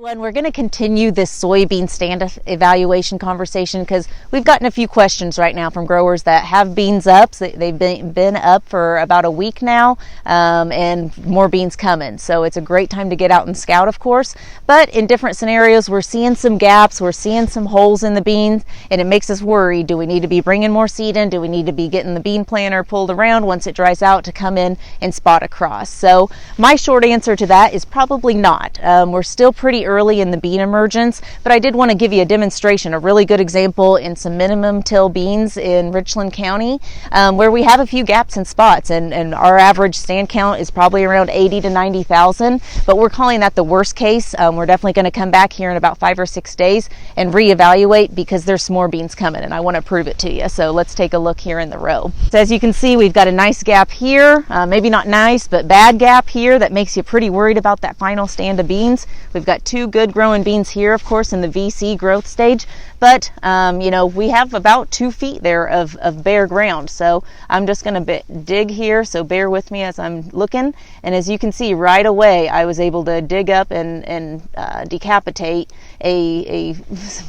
We're going to continue this soybean stand evaluation conversation because we've gotten a few questions right now from growers that have beans up. So they've been up for about a week now, and more beans coming. So it's a great time to get out and scout, of course. But in different scenarios, we're seeing some gaps, we're seeing some holes in the beans, and it makes us worry. Do we need to be bringing more seed in? Do we need to be getting the bean planter pulled around once it dries out to come in and spot across? So my short answer to that is probably not. We're still pretty early in the bean emergence, but I did want to give you a demonstration, a really good example in some minimum till beans in Richland County, where we have a few gaps and spots, and our average stand count is probably around 80 to 90,000, but we're calling that the worst case. We're definitely going to come back here in about 5 or 6 days and reevaluate because there's some more beans coming, and I want to prove it to you. So let's take a look here in the row. So as you can see, we've got a nice gap here, maybe not nice, but bad gap here that makes you pretty worried about that final stand of beans. We've got two good growing beans here, of course, in the VC growth stage, but we have about 2 feet there of bare ground. So I'm just going to dig here, so bear with me as I'm looking. And as you can see right away, I was able to dig up and decapitate a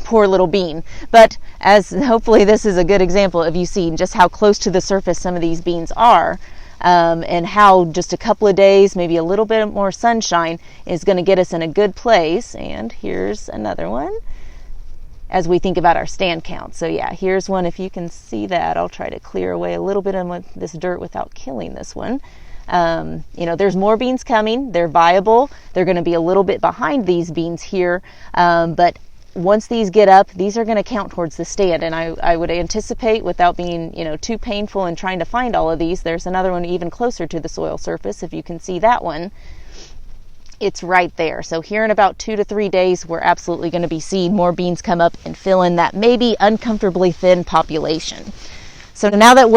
poor little bean. But as hopefully this is a good example of you seeing just how close to the surface some of these beans are. And how just a couple of days, maybe a little bit more sunshine is going to get us in a good place. And here's another one as we think about our stand count. So yeah, here's one. If you can see that, I'll try to clear away a little bit of this dirt without killing this one. There's more beans coming. They're viable. They're going to be a little bit behind these beans here, but once these get up, these are going to count towards the stand, and I would anticipate, without being too painful and trying to find all of these, there's another one even closer to the soil surface. If you can see that one, it's right there. So here in about 2 to 3 days, we're absolutely going to be seeing more beans come up and fill in that maybe uncomfortably thin population. So now that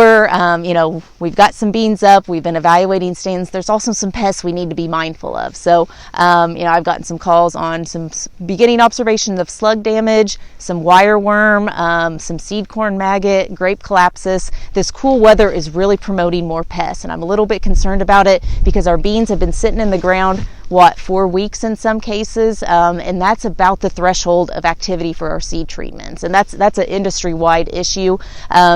we've got some beans up, we've been evaluating stands, there's also some pests we need to be mindful of. So, I've gotten some calls on some beginning observations of slug damage, some wireworm, some seed corn maggot, grape collapsus. This cool weather is really promoting more pests, and I'm a little bit concerned about it because our beans have been sitting in the ground 4 weeks in some cases, and that's about the threshold of activity for our seed treatments, and that's an industry-wide issue.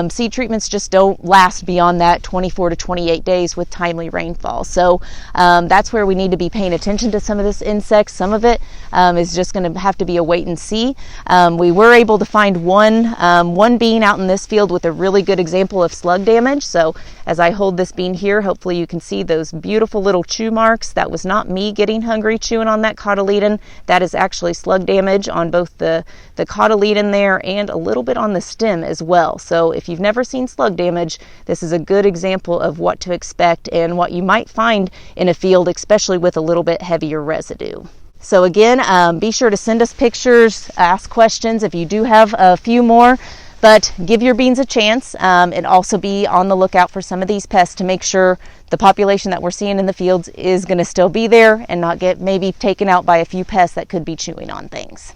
Seed treatments just don't last beyond that 24 to 28 days with timely rainfall. So that's where we need to be paying attention to some of this insects. Some of it is just going to have to be a wait and see. We were able to find one bean out in this field with a really good example of slug damage. So as I hold this bean here, hopefully you can see those beautiful little chew marks. That was not me getting hungry chewing on that cotyledon. That is actually slug damage on both the cotyledon there and a little bit on the stem as well. So if you've never seen slug damage, this is a good example of what to expect and what you might find in a field, especially with a little bit heavier residue. So again, be sure to send us pictures, ask questions if you do have a few more, but give your beans a chance, and also be on the lookout for some of these pests to make sure the population that we're seeing in the fields is going to still be there and not get maybe taken out by a few pests that could be chewing on things.